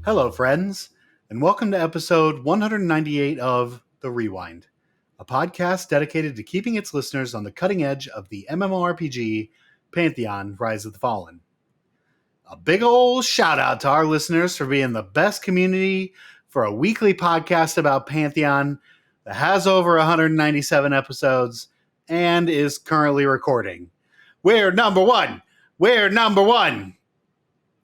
Hello, friends, and welcome to episode 198 of The Rewind, a podcast dedicated to keeping its listeners on the cutting edge of the MMORPG Pantheon Rise of the Fallen. A big ol' shout out to our listeners for being the best community for a weekly podcast about Pantheon that has over 197 episodes and is currently recording. We're number one! We're number one!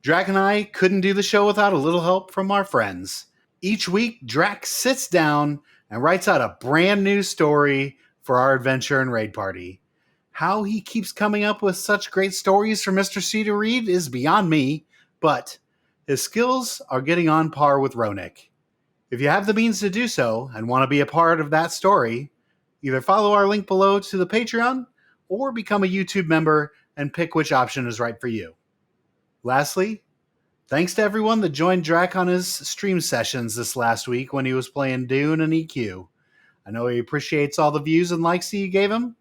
Drac and I couldn't do the show without a little help from our friends. Each week, Drac sits down and writes out a brand new story for our adventure and raid party. How he keeps coming up with such great stories for Mr. C to read is beyond me, but his skills are getting on par with Ronick. If you have the means to do so and want to be a part of that story, either follow our link below to the Patreon or become a YouTube member and pick which option is right for you. Lastly, thanks to everyone that joined Drac on his stream sessions this last week when he was playing Dune and EQ. I know he appreciates all the views and likes that you gave him,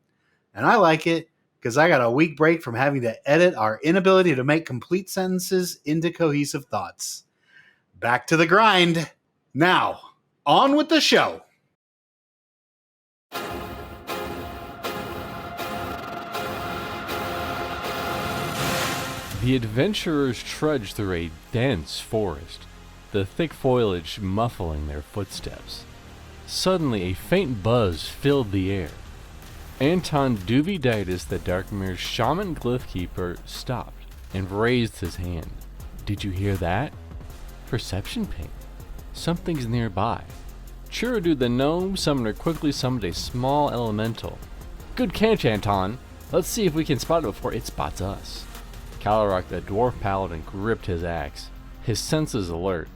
and I like it because I got a week break from having to edit our inability to make complete sentences into cohesive thoughts. Back to the grind. Now, on with the show. The adventurers trudged through a dense forest, the thick foliage muffling their footsteps. Suddenly, a faint buzz filled the air. Anton Duviditis, the Darkmir's shaman glyphkeeper, stopped and raised his hand. Did you hear that? Perception ping. Something's nearby. Chirudu the gnome summoner quickly summoned a small elemental. Good catch, Anton. Let's see if we can spot it before it spots us. Calorak, the dwarf paladin, gripped his axe, his senses alert.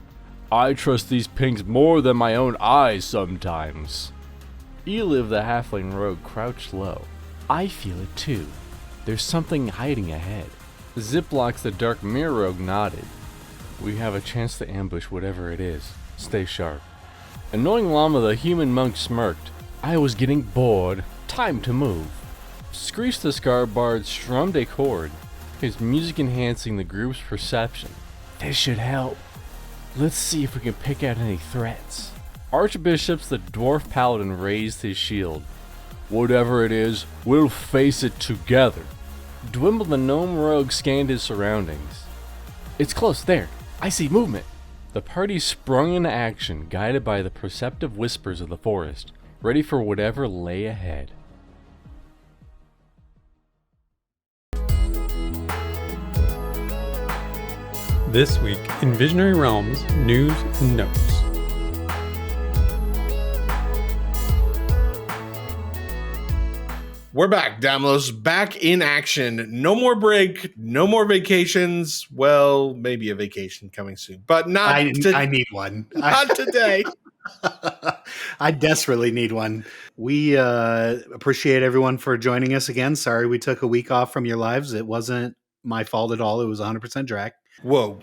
I trust these pings more than my own eyes sometimes. Eliv, the halfling rogue, crouched low. I feel it too. There's something hiding ahead. Ziplox, the dark mirror rogue, nodded. We have a chance to ambush whatever it is. Stay sharp. Annoying Llama, the human monk, smirked. I was getting bored. Time to move. Screech, the Scarbard, strummed a chord, his music enhancing the group's perception. This should help. Let's see if we can pick out any threats. Archbishops, the dwarf paladin, raised his shield. Whatever it is, we'll face it together. Dwimble, the gnome rogue, scanned his surroundings. It's close, there. I see movement. The party sprung into action, guided by the perceptive whispers of the forest, ready for whatever lay ahead. This week in Visionary Realms News and Notes. We're back, Damlos, back in action. No more break, no more vacations. Well, maybe a vacation coming soon, but not. I need one. Not today. I desperately need one. We appreciate everyone for joining us again. Sorry we took a week off from your lives. It wasn't my fault at all. It was 100% Drac. Whoa.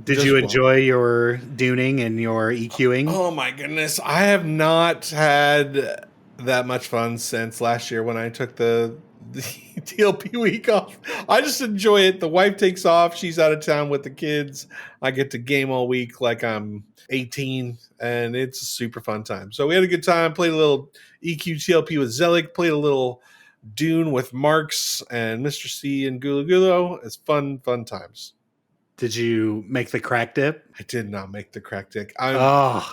Did you enjoy your duning and your EQing? Oh my goodness. I have not had that much fun since last year when I took the TLP week off. I just enjoy it. The wife takes off. She's out of town with the kids. I get to game all week like I'm 18, and it's a super fun time. So we had a good time. Played a little EQ TLP with Zelik. Played a little Dune with Marks and Mr. C and GuloGulo. It's fun times. Did you make the crack dip? I did not make the crack dip. I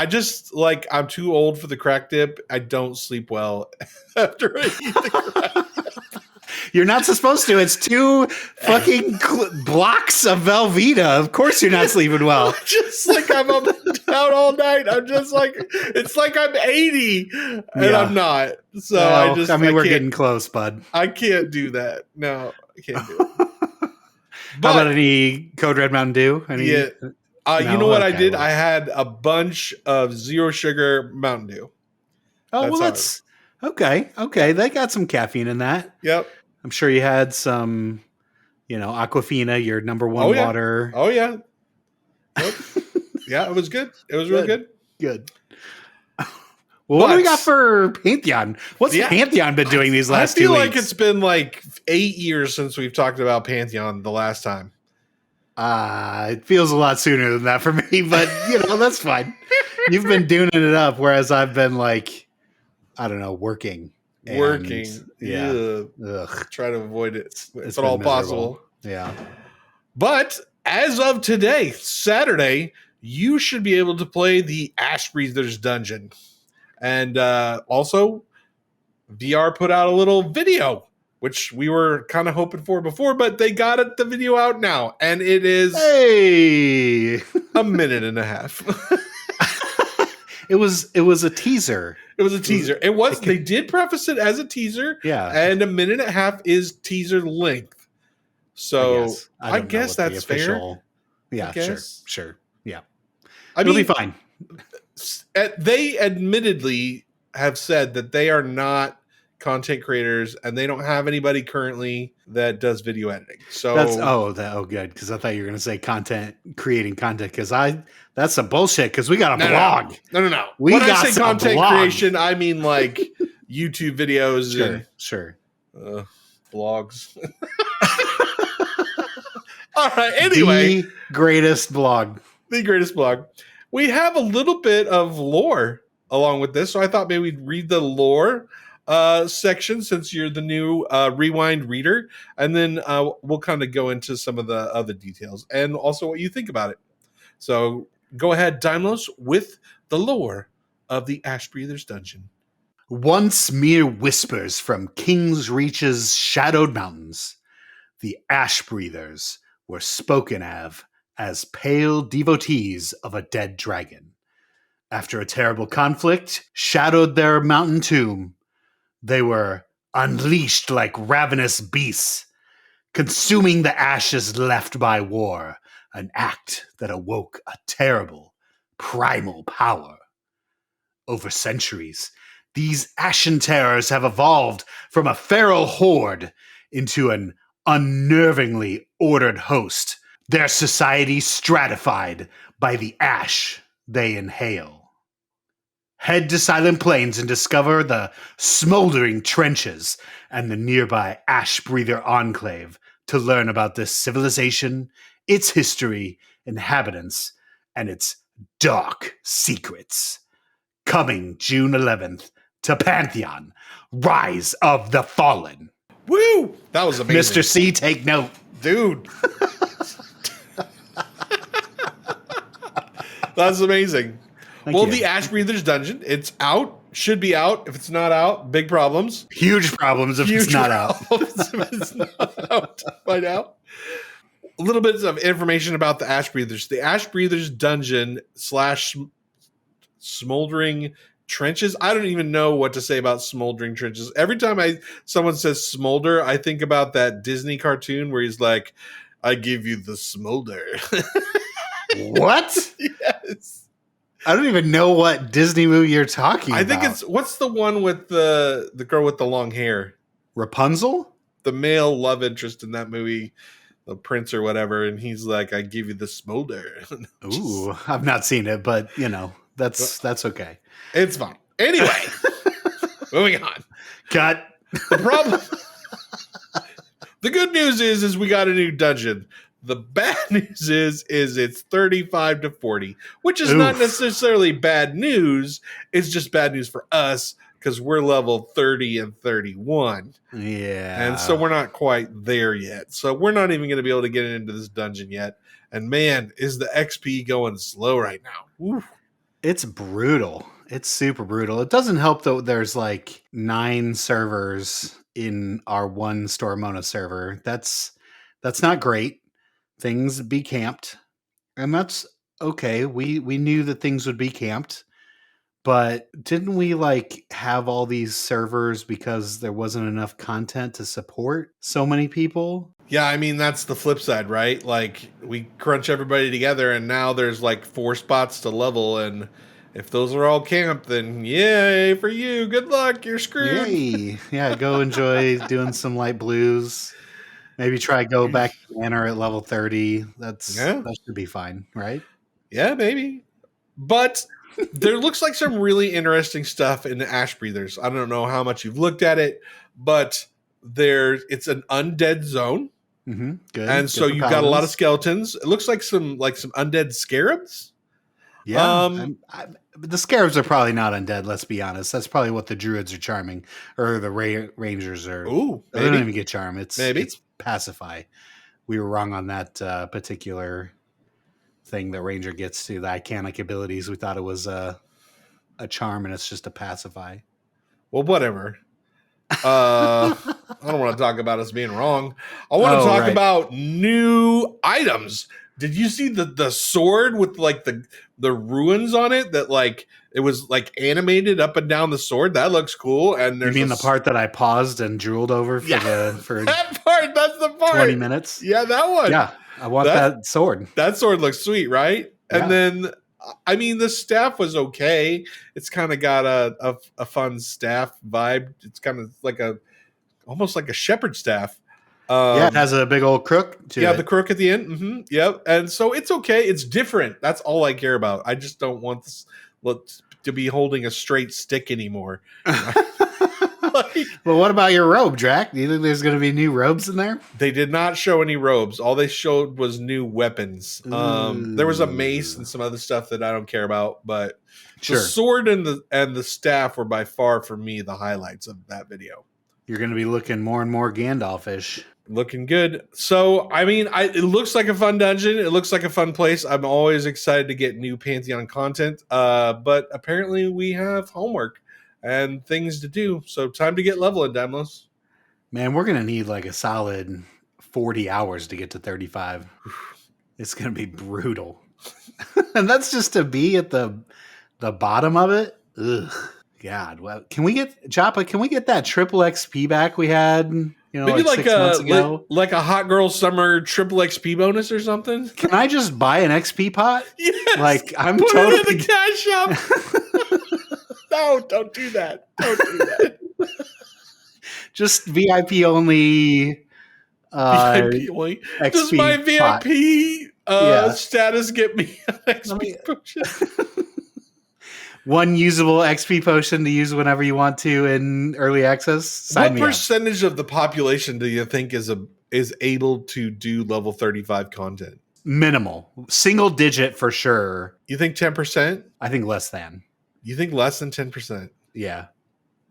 just I'm too old for the crack dip. I don't sleep well after I eat the crack dip. You're not supposed to. It's two fucking blocks of Velveeta. Of course you're not sleeping well. Just I'm up and down all night. I'm just it's like I'm 80 and I'm not. So well, we're getting close, bud. I can't do that. No, I can't do it. How about any Code Red Mountain Dew? You know what I did? I had a bunch of zero sugar Mountain Dew. Oh, that's okay. Okay, they got some caffeine in that. Yep. I'm sure you had some, Aquafina, your number one water. Oh yeah. Yep. Yeah, it was good. It was really good. Good. Well, what do we got for Pantheon? What's Pantheon been doing these last 2 weeks? I feel like it's been 8 years since we've talked about Pantheon the last time. It feels a lot sooner than that for me, but that's fine. You've been doing it up, whereas I've been like, I don't know, working. Working. Yeah. Ugh. Try to avoid it It's if been at all miserable. possible. Yeah. But as of today, Saturday, you should be able to play the Ashbreathers dungeon. And also, VR put out a little video, which we were kind of hoping for before, but they got the video out now. And it is a minute and a half. It was a teaser. It was a teaser. They did preface it as a teaser. Yeah. And a minute and a half is teaser length. So I guess that's fair. Yeah, sure. Yeah. It'll be fine. They admittedly have said that they are not content creators and they don't have anybody currently that does video editing. So good, because I thought you were going to say creating content, because that's some bullshit, because we got a blog. No. When I say content creation, I mean like YouTube videos and blogs. All right. Anyway, the greatest blog. We have a little bit of lore along with this, so I thought maybe we'd read the lore section since you're the new Rewind reader, and then we'll kind of go into some of the other details and also what you think about it. So go ahead, Daimlos, with the lore of the Ashbreathers dungeon. Once mere whispers from King's Reach's shadowed mountains, the Ashbreathers were spoken of as pale devotees of a dead dragon. After a terrible conflict shadowed their mountain tomb, they were unleashed like ravenous beasts, consuming the ashes left by war, an act that awoke a terrible, primal power. Over centuries, these ashen terrors have evolved from a feral horde into an unnervingly ordered host, their society stratified by the ash they inhale. Head to Silent Plains and discover the Smoldering Trenches and the nearby Ashbreather Enclave to learn about this civilization, its history, inhabitants, and its dark secrets. Coming June 11th to Pantheon, Rise of the Fallen. Woo! That was amazing. Mr. C, take note. Dude. That's amazing. Thank you. The Ashbreathers dungeon, it's out. Should be out. If it's not out, big problems. Huge problems if it's not out. If it's not out by now. A little bit of information about the Ashbreathers. The Ashbreathers dungeon / Smoldering Trenches. I don't even know what to say about Smoldering Trenches. Every time someone says smolder, I think about that Disney cartoon where he's like, I give you the smolder. What? Yes. I don't even know what Disney movie you're talking about. I think it's, what's the one with the girl with the long hair? Rapunzel? The male love interest in that movie, the prince or whatever, and he's like, I give you the smolder. Ooh, I've not seen it, but that's okay. It's fine. Anyway, moving on. Cut. The problem. The good news is we got a new dungeon. The bad news is it's 35 to 40, which is not necessarily bad news. It's just bad news for us because we're level 30 and 31. Yeah. And so we're not quite there yet. So we're not even going to be able to get into this dungeon yet. And man, is the XP going slow right now. Oof. It's brutal. It's super brutal. It doesn't help though. There's like 9 servers in our one Stormona server. That's not great. Things be camped, and that's okay. We knew that things would be camped, but didn't we like have all these servers because there wasn't enough content to support so many people? Yeah, I mean, that's the flip side, right? Like, we crunch everybody together, and now there's like 4 spots to level, and if those are all camped, then yay for you. Good luck. You're screwed. Yay. Yeah, go enjoy doing some light blues. Maybe try go back to Banner at level 30. That should be fine, right? Yeah, maybe. But there looks like some really interesting stuff in the Ashbreathers. I don't know how much you've looked at it, but it's an undead zone. Mm-hmm. Good. And Good so for you've got a lot of paladins. skeletons. It looks like some undead scarabs. Yeah. The scarabs are probably not undead, let's be honest. That's probably what the druids are charming, or the rangers are. Ooh, They don't maybe. even get charm. It's Maybe. pacify. We were wrong on that particular thing that ranger gets to the iconic abilities. We thought it was a charm, and it's just a pacify. Well, whatever. I don't want to talk about us being wrong. I want to talk about new items. Did you see the sword with like the ruins on it that like it was like animated up and down the sword? That looks cool. And there's you mean the part that I paused and drooled over for that part? That's the part. 20 minutes. Yeah, that one. Yeah, I want that sword. That sword looks sweet, right? Yeah. And then, I mean, the staff was okay. It's kind of got a fun staff vibe. It's kind of like almost like a shepherd staff. It has a big old crook to it. The crook at the end. Mm-hmm. Yep. And so it's okay. It's different. That's all I care about. I just don't want this to be holding a straight stick anymore. Well, what about your robe, Drac? Do you think there's going to be new robes in there? They did not show any robes. All they showed was new weapons. There was a mace and some other stuff that I don't care about, but the sword and the staff were by far for me the highlights of that video. You're going to be looking more and more Gandalf-ish. Looking good. So, I mean, it looks like a fun dungeon. It looks like a fun place. I'm always excited to get new Pantheon content. But apparently we have homework and things to do. So time to get leveling, Demlos. Man, we're going to need like a solid 40 hours to get to 35. It's going to be brutal. And that's just to be at the bottom of it. Ugh. God, well, can we get that triple XP back we had, maybe like 6 months ago? Like a hot girl summer triple XP bonus or something? Can I just buy an XP pot? Yes. Like I'm Put totally it in the cash shop. No, don't do that. Don't do that. Just VIP only. VIP only. XP Does my VIP status get me an XP potion? One usable XP potion to use whenever you want to in early access. What percentage of the population do you think is able to do level 35 content? Minimal. Single digit for sure. You think 10%? I think less than. You think less than 10%? Yeah.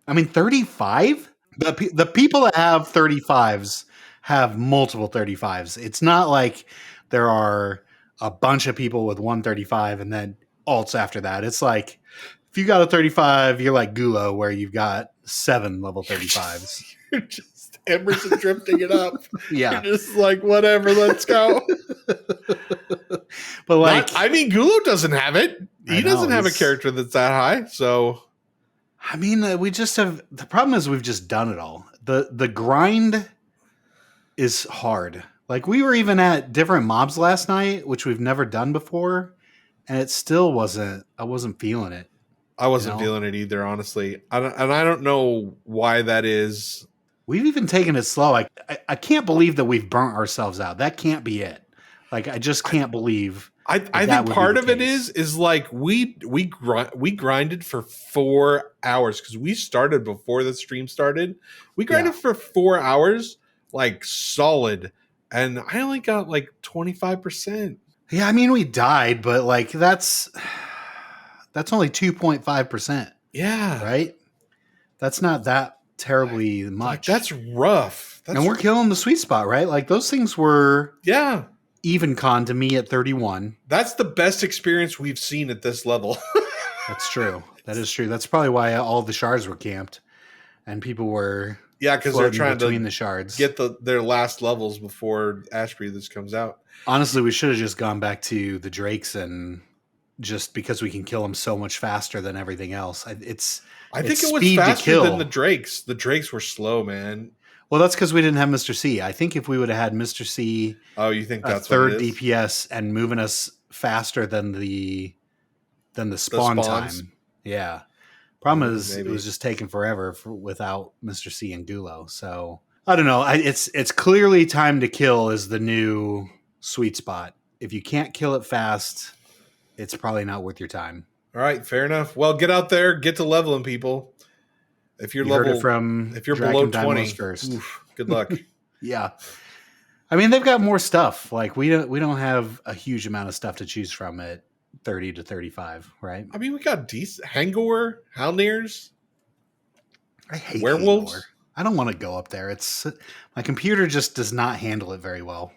I mean, 35? The people that have 35s have multiple 35s. It's not like there are a bunch of people with 135 and then alts after that. It's like if you got a 35, you're like Gulo, where you've got 7 level 35s. You're just Emerson drifting it up. Yeah. You're just like, whatever, let's go. But like, Gulo doesn't have it. He doesn't have a character that's that high. So, I mean, we just have, the problem is we've just done it all. The grind is hard. Like we were even at different mobs last night, which we've never done before. And it still I wasn't feeling it. I wasn't feeling it either, honestly. I don't know why that is. We've even taken it slow. I can't believe that we've burnt ourselves out. That can't be it. Like, I just can't believe. I think part of it is like we grinded for 4 hours because we started before the stream started. We grinded for 4 hours, like solid. And I only got like 25%. Yeah, I mean, we died, but like that's only 2.5%. Yeah. Right? That's not that terribly much. That's rough. And we're killing the sweet spot, right? Like those things were even con to me at 31. That's the best experience we've seen at this level. That's true. That is true. That's probably why all the shards were camped and people were because they're trying between to the shards. Get their last levels before Ashbreathers comes out. Honestly, we should have just gone back to the Drakes and just because we can kill them so much faster than everything else. I think it was faster than the Drakes. The Drakes were slow, man. Well, that's because we didn't have Mr. C. I think if we would have had Mr. C, you think that's third DPS and moving us faster than the spawn time. Yeah. Problem is, it was just taking forever without Mr. C and Gulo. So I don't know. It's clearly time to kill is the new sweet spot. If you can't kill it fast, it's probably not worth your time. All right, fair enough. Well, get out there, get to leveling, people. If you're below 20, first. Oof, good luck. yeah. I mean, they've got more stuff. Like we don't have a huge amount of stuff to choose from at 30 to 35, right? I mean, we got decent Hangor, Halnirs, I hate werewolves. Hangor. I don't want to go up there. It's my computer just does not handle it very well.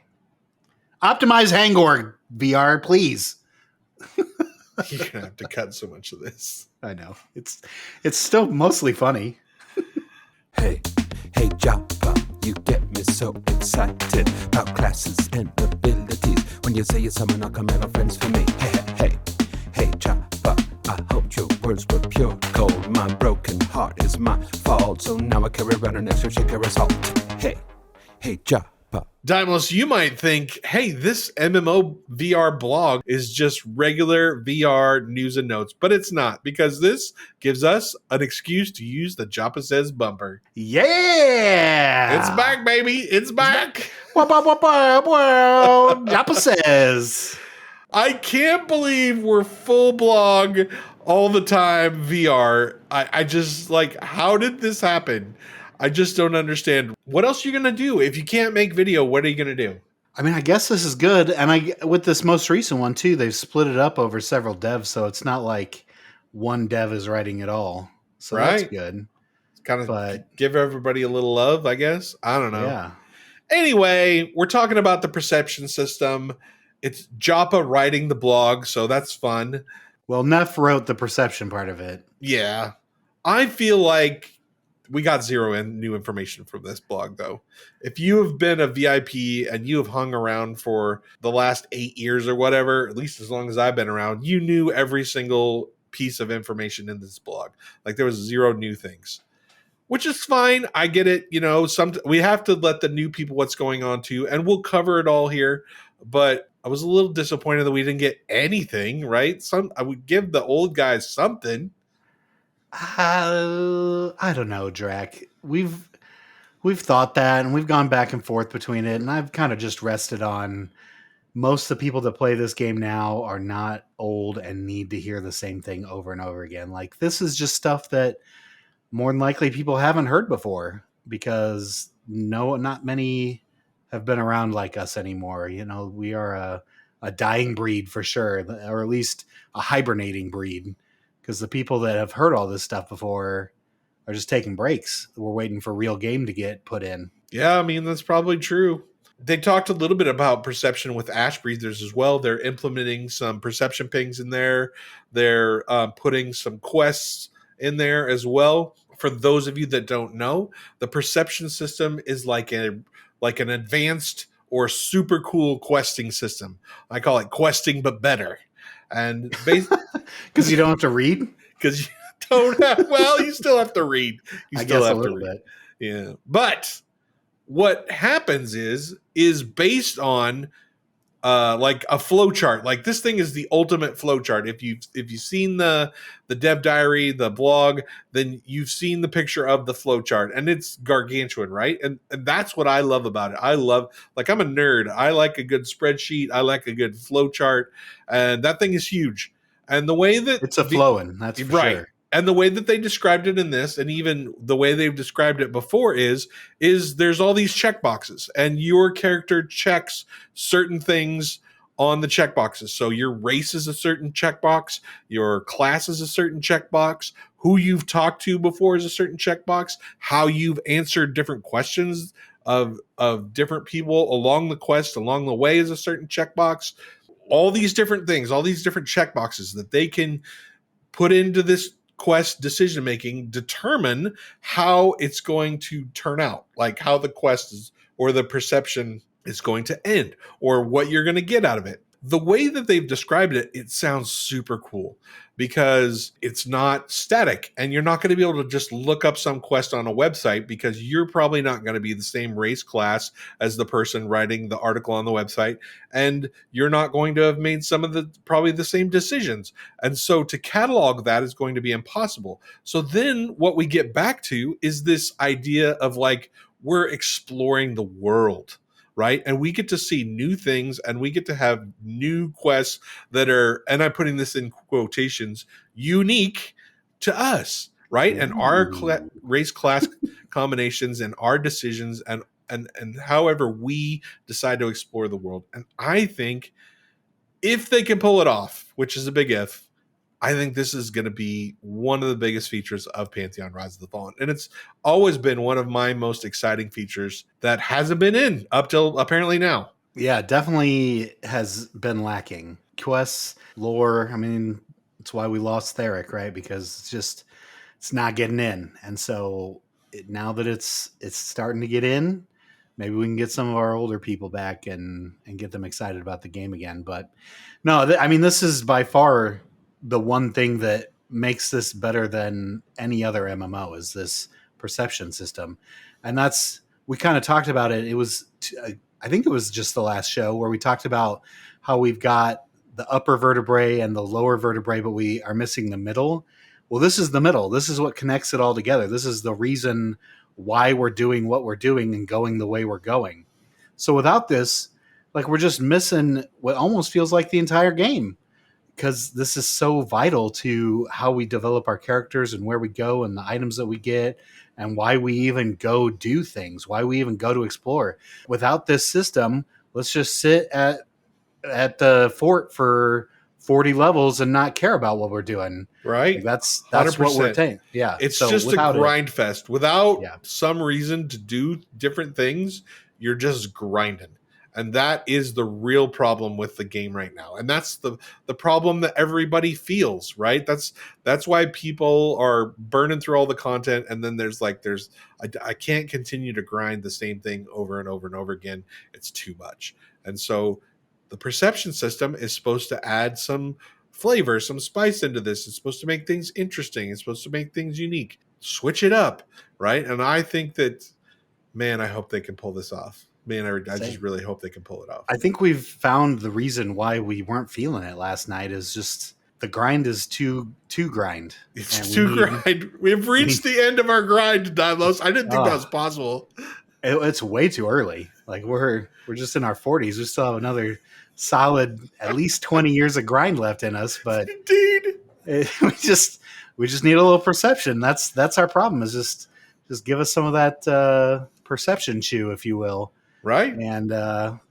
Optimize Hangor VR, please. You're gonna have to cut so much of this. I know. It's still mostly funny. Hey, Joppa, you get me so excited about classes and abilities. When you say you're someone, I'll come and friends for me. Hey, Joppa, I hope your words were pure gold. My broken heart is my fault, so now I carry around an extra shaker of salt. Hey, Joppa. Dimos, you might think, hey, this MMO VR blog is just regular VR news and notes, but it's not, because this gives us an excuse to use the Joppa Says bumper. Yeah! It's back, baby. It's back. Joppa Says. I can't believe we're full blog all the time VR. I just like, how did this happen? I just don't understand. What else are you going to do? If you can't make video, what are you going to do? I mean, I guess this is good. And with this most recent one, too, they've split it up over several devs. So it's not like one dev is writing it all. So that's good. Kind of give everybody a little love, I guess. I don't know. Yeah. Anyway, we're talking about the perception system. It's Joppa writing the blog, so that's fun. Well, Neff wrote the perception part of it. Yeah. I feel like we got zero new information from this blog, though. If you have been a VIP and you have hung around for the last 8 years or whatever, at least as long as I've been around, you knew every single piece of information in this blog. Like there was zero new things, which is fine. I get it. You know, we have to let the new people what's going on too, and we'll cover it all here. But I was a little disappointed that we didn't get anything, right? I would give the old guys something. I don't know, Drac. We've thought that, and we've gone back and forth between it, and I've kind of just rested on most of the people that play this game now are not old and need to hear the same thing over and over again. Like, this is just stuff that more than likely people haven't heard before, because not many have been around like us anymore. You know, we are a dying breed for sure, or at least a hibernating breed. Because the people that have heard all this stuff before are just taking breaks. We're waiting for real game to get put in. Yeah, I mean, that's probably true. They talked a little bit about perception with Ashbreathers as well. They're implementing some perception pings in there. They're putting some quests in there as well. For those of you that don't know, the perception system is like an advanced or super cool questing system. I call it questing, but better. And because you don't have to read, because you don't have, well, you still have to read. I guess a little bit. Yeah. But what happens is based on like a flow chart. Like this thing is the ultimate flow chart. If you've seen the dev diary, the blog, then you've seen the picture of the flow chart, and it's gargantuan, right? And that's what I love about it. I'm a nerd. I like a good spreadsheet. I like a good flow chart, and that thing is huge. And the way that it's flowing, that's for sure. And the way that they described it in this, and even the way they've described it before, is there's all these checkboxes, and your character checks certain things on the checkboxes. So your race is a certain checkbox, your class is a certain checkbox, who you've talked to before is a certain checkbox, how you've answered different questions of different people along the quest, along the way is a certain checkbox. All these different things, all these different checkboxes that they can put into this quest decision making determine how it's going to turn out, like how the quest is or the perception is going to end or what you're going to get out of it. The way that they've described it, it sounds super cool because it's not static, and you're not going to be able to just look up some quest on a website, because you're probably not going to be the same race class as the person writing the article on the website, and you're not going to have made some of probably the same decisions. And so to catalog that is going to be impossible. So then what we get back to is this idea of like, we're exploring the world, right? And we get to see new things, and we get to have new quests that are, and I'm putting this in quotations, unique to us, right? And our race class combinations and our decisions and and however we decide to explore the world. And I think if they can pull it off, which is a big if, I think this is going to be one of the biggest features of Pantheon Rise of the Fallen. And it's always been one of my most exciting features that hasn't been in up till apparently now. Yeah, definitely has been lacking. Quests, lore, I mean, it's why we lost Theric, right? Because it's not getting in. And so now that it's starting to get in, maybe we can get some of our older people back and get them excited about the game again. But no, I mean, this is by far the one thing that makes this better than any other MMO is this perception system. And we kind of talked about it. It was, I think it was just the last show where we talked about how we've got the upper vertebrae and the lower vertebrae, but we are missing the middle. Well, this is the middle. This is what connects it all together. This is the reason why we're doing what we're doing and going the way we're going. So without this, like, we're just missing what almost feels like the entire game, because this is so vital to how we develop our characters and where we go and the items that we get and why we even go do things, why we even go to explore. Without this system, let's just sit at the fort for 40 levels and not care about what we're doing. Right. Like that's 100%. What we're taking. Yeah. It's just a grind fest. Without some reason to do different things, you're just grinding. And that is the real problem with the game right now. And that's the problem that everybody feels, right? That's why people are burning through all the content. And then I can't continue to grind the same thing over and over and over again. It's too much. And so the perception system is supposed to add some flavor, some spice into this. It's supposed to make things interesting. It's supposed to make things unique. Switch it up, right? And I think that, man, I hope they can pull this off. Man, I just really hope they can pull it off. I think we've found the reason why we weren't feeling it last night is just the grind is too grind. It's too grind. We've reached the end of our grind, Dimos. I didn't think that was possible. It's way too early. Like we're just in our 40s. We still have another solid at least 20 years of grind left in us. But indeed, we just need a little perception. That's our problem. Is just give us some of that perception chew, if you will. Right. And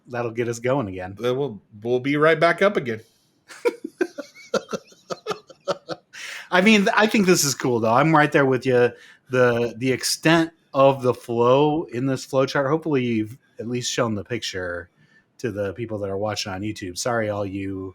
that'll get us going again. We'll be right back up again. I mean, I think this is cool, though. I'm right there with you. The extent of the flow in this flow chart, hopefully you've at least shown the picture to the people that are watching on YouTube. Sorry, all you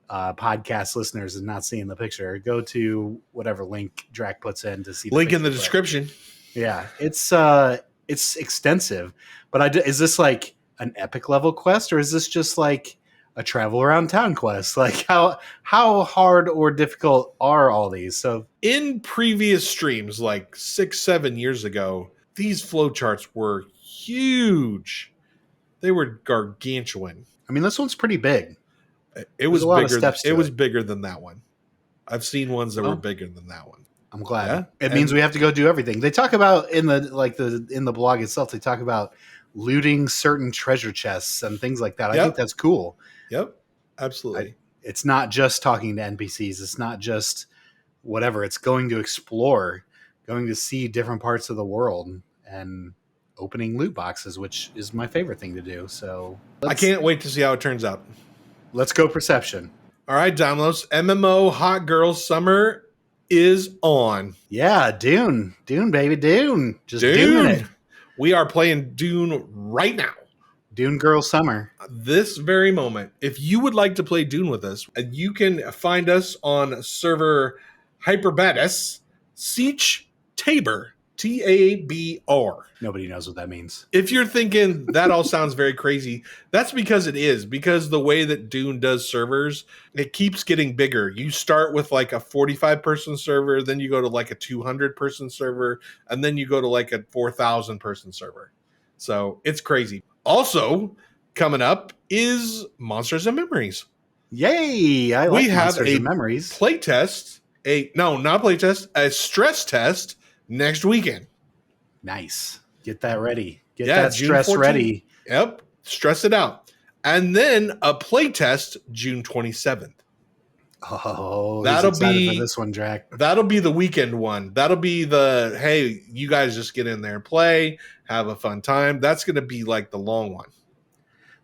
podcast listeners is not seeing the picture. Go to whatever link Drac puts in to see the link picture. In the description. Yeah, it's extensive, but is this like an epic level quest, or is this just like a travel around town quest? Like how hard or difficult are all these? So in previous streams, like 6-7 years ago, these flowcharts were huge. They were gargantuan. I mean, this one's pretty big. It was bigger. It was bigger than that one. I've seen ones that were bigger than that one. I'm glad. Yeah. It means we have to go do everything. They talk about in the blog itself, they talk about looting certain treasure chests and things like that. I think that's cool. Yep. Absolutely. It's not just talking to NPCs. It's not just whatever. It's going to explore, going to see different parts of the world and opening loot boxes, which is my favorite thing to do. So I can't wait to see how it turns out. Let's go perception. All right, downloads. MMO Hot Girls Summer is on. Yeah, Dune, baby, Dune. Just doing it. We are playing Dune right now. Dune Girl Summer. This very moment. If you would like to play Dune with us, you can find us on server Hyperbatus Siege Tabor. TABR. Nobody knows what that means. If you're thinking that all sounds very crazy, that's because it is. Because the way that Dune does servers, it keeps getting bigger. You start with like a 45-person server, then you go to like a 200-person server, and then you go to like a 4,000-person server. So it's crazy. Also, coming up is Monsters and Memories. Yay! I like Monsters and Memories. Playtest. A stress test next weekend. Nice. Get that ready. Get that stress 14th. Ready. Yep. Stress it out. And then a play test June 27th. Oh, That'll he's excited be for this one, Drac. That'll be the weekend one. That'll be the, hey, you guys just get in there and play, have a fun time. That's going to be like the long one.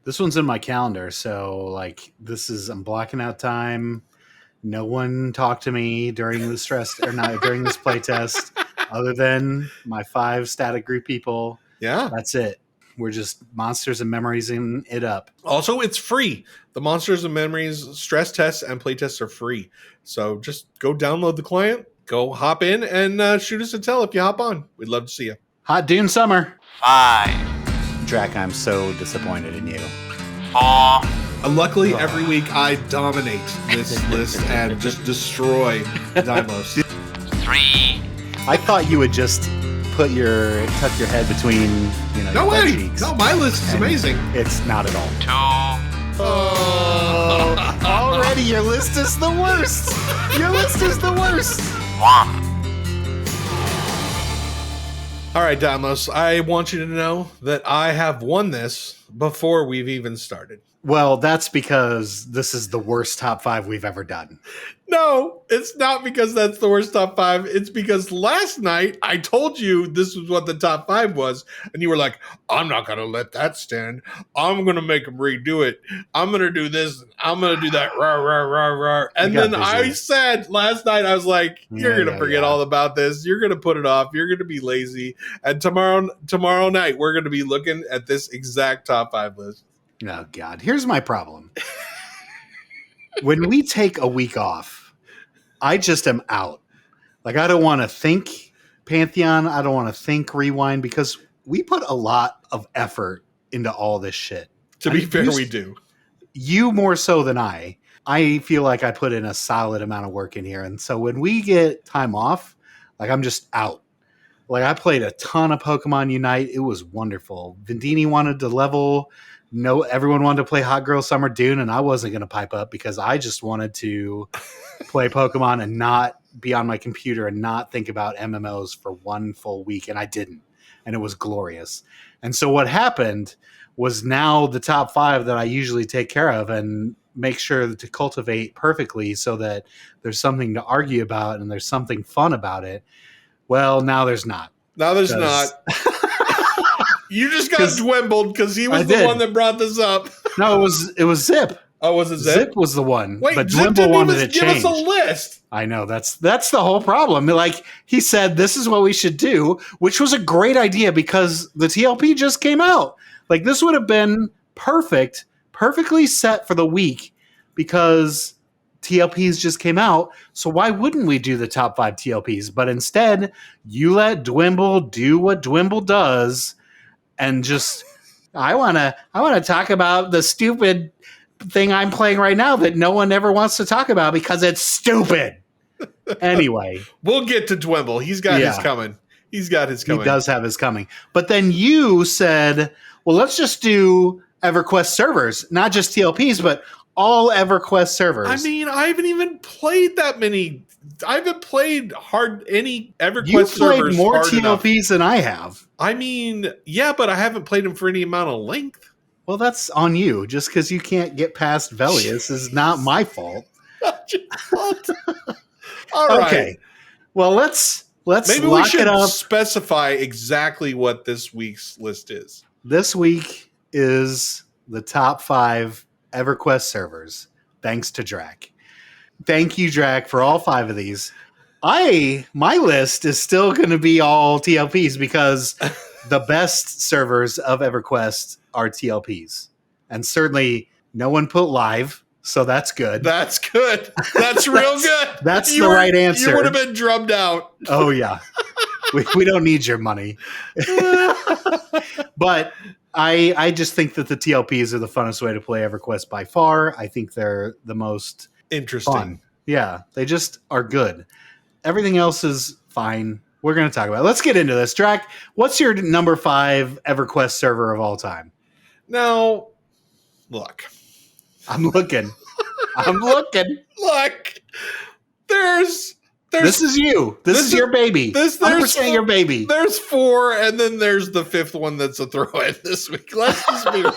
This one's in my calendar, so like I'm blocking out time. No one talked to me during the stress or not during this playtest, other than my 5 static group people. Yeah. That's it. We're just monsters and memorizing it up. Also, it's free. The Monsters and Memories stress tests and playtests are free. So just go download the client, go hop in, and shoot us a tell if you hop on. We'd love to see you. Hot Dune Summer. 5, Drac, I'm so disappointed in you. 4, Luckily, every week I dominate this list and just destroy Dimos. 3, I thought you would just tuck your head between No your butt way! cheeks. No, my list is And amazing. It's not at all. 2, Oh, already your list is the worst. Your list is the worst. 1. All right, Dimos, I want you to know that I have won this before we've even started. Well, that's because this is the worst top 5 we've ever done. No, it's not because that's the worst top 5. It's because last night I told you this was what the top 5 was, and you were like, I'm not going to let that stand. I'm going to make them redo it. I'm going to do this. I'm going to do that. Rah, rah, rah, rah. And got then busy. I said last night, I was like, you're going to forget all about this. You're going to put it off. You're going to be lazy. And tomorrow night, we're going to be looking at this exact top 5 list. Oh, God. Here's my problem. When we take a week off, I just am out. Like, I don't want to think Pantheon. I don't want to think Rewind because we put a lot of effort into all this shit. To be fair, we do. You more so than I. I feel like I put in a solid amount of work in here. And so when we get time off, like, I'm just out. Like, I played a ton of Pokemon Unite. It was wonderful. Vendini wanted to level. No, everyone wanted to play Hot Girl Summer Dune, and I wasn't going to pipe up because I just wanted to play Pokemon and not be on my computer and not think about MMOs for one full week, and I didn't, and it was glorious. And so what happened was now the top 5 that I usually take care of and make sure to cultivate perfectly so that there's something to argue about and there's something fun about it. Well, now there's not. Now there's not. You just got dwindled because he was the one that brought this up. No, it was Zip. Oh, was it Zip? Zip was the one. Wait, but Zip Dwimble didn't wanted even to give change. us a list. I know that's the whole problem. Like he said, this is what we should do, which was a great idea because the TLP just came out. Like this would have been perfectly set for the week because TLPs just came out. So why wouldn't we do the top 5 TLPs? But instead, you let Dwimble do what Dwimble does. And just, I want to talk about the stupid thing I'm playing right now that no one ever wants to talk about because it's stupid. Anyway. We'll get to Dwimble. He's got his coming. He's got his coming. He does have his coming. But then you said, well, let's just do EverQuest servers, not just TLPs, but all EverQuest servers. I mean, I haven't even played that many. I haven't played any EverQuest you servers. Played more hard TLPs enough. than I have. I mean, yeah, but I haven't played them for any amount of length. Well, that's on you. Just because you can't get past Velius is not my fault. All right. Okay. Well, let's maybe lock we should it up. specify exactly what this week's list is. This week is the top 5 EverQuest servers, thanks to Drac. Thank you, Drac, for all 5 of these. My list is still going to be all TLPs because the best servers of EverQuest are TLPs. And certainly no one put live, so that's good. That's good. That's real good. That's the right answer. You would have been drummed out. Oh, yeah. we don't need your money. But I just think that the TLPs are the funnest way to play EverQuest by far. I think they're the most interesting. Fun. Yeah, they just are good. Everything else is fine. We're going to talk about it. Let's get into this. Drac, what's your number 5 EverQuest server of all time? Now, look. I'm looking. Look. There's this is you. This is your baby. There's 100% your baby. There's 4, and then there's the 5th one that's a throw-in this week. Let's just be real.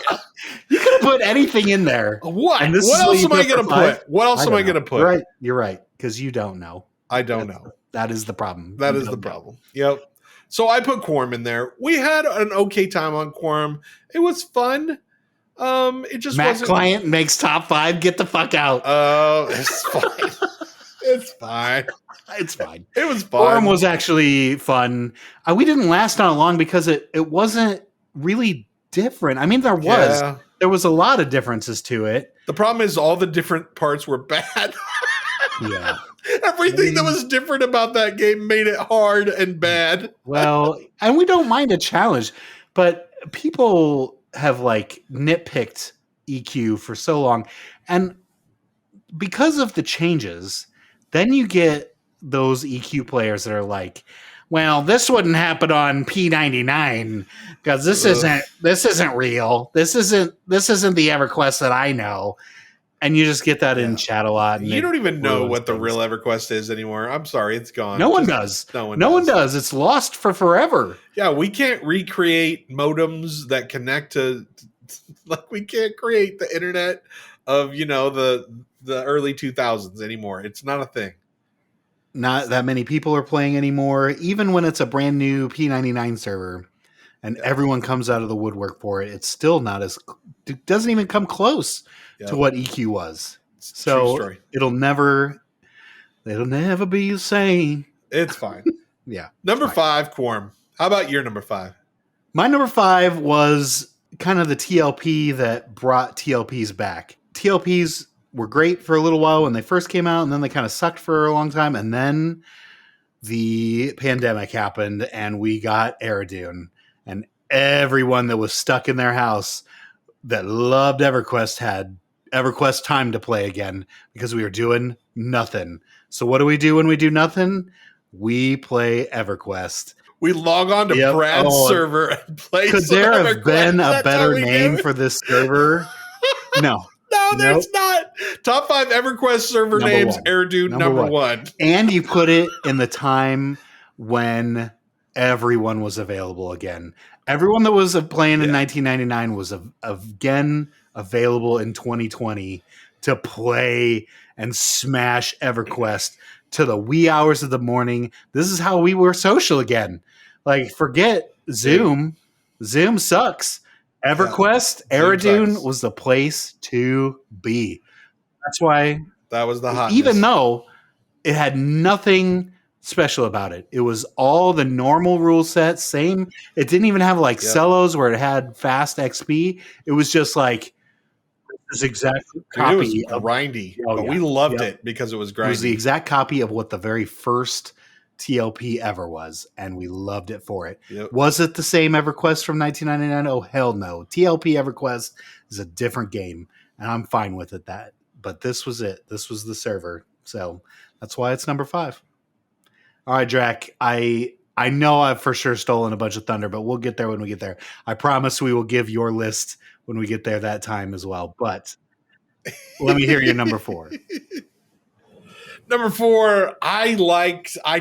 You could have put anything in there. What? And this What is else you am I get going for to 5? put? What else am I don't going to know. put? You're right, because you don't know. I don't know. That is the problem. That You is the don't know. problem. Yep. So I put Quorum in there. We had an okay time on Quorum. It was fun. It just Mac wasn't. client makes top 5. Get the fuck out. Oh, it's fine. It's fine. It's fine. It was Forum fun. was actually fun. We didn't last on it long because it wasn't really different. I mean, there was a lot of differences to it. The problem is all the different parts were bad. Yeah. Everything that was different about that game made it hard and bad. Well, and we don't mind a challenge, but people have like nitpicked EQ for so long. And because of the changes, then you get those EQ players that are like, well, this wouldn't happen on P99 because this isn't real. This isn't the EverQuest that I know. And you just get that in chat a lot. And You don't even know ruins what the things. real EverQuest is anymore. I'm sorry, it's gone. No one does. No one No one does. It's lost for forever. Yeah, we can't recreate modems that connect to, like, we can't create the internet of, the early 2000s anymore. It's not a thing. Not that many people are playing anymore, even when it's a brand new P99 server and everyone comes out of the woodwork for it. It's still not it doesn't even come close to what EQ was. It's a true So story. it'll never be the same. It's fine. Yeah. Number 5, Quorum. How about your number 5? My number 5 was kind of the TLP that brought TLPs back. TLPs were great for a little while when they first came out, and then they kind of sucked for a long time. And then the pandemic happened, and we got Eridune, and everyone that was stuck in their house that loved EverQuest had EverQuest time to play again because we were doing nothing. So what do we do when we do nothing? We play EverQuest. We log on to Brad's server and play. Could there have been a better name for this server? No. No, there's not. Top 5 EverQuest server Number names, one. Eridune, number one. And you put it in the time when everyone was available again. Everyone that was playing in 1999 was again available in 2020 to play and smash EverQuest to the wee hours of the morning. This is how we were social again. Like, forget Zoom. Zoom sucks. EverQuest, Eridune was the place to be. That's why that was the hotness. Even though it had nothing special about it. It was all the normal rule set, same. It didn't even have like cellos where it had fast XP. It was just like this exact copy. It was grindy, but we loved it because it was grindy. It was the exact copy of what the very first TLP ever was, and we loved it for it. Yep. Was it the same EverQuest from 1999? Oh, hell no. TLP EverQuest is a different game, and I'm fine with it. But this was it. This was the server. So that's why it's number 5. All right, Drac. I know I've for sure stolen a bunch of thunder, but we'll get there when we get there. I promise we will give your list when we get there that time as well. But let me hear your number 4. Number 4, I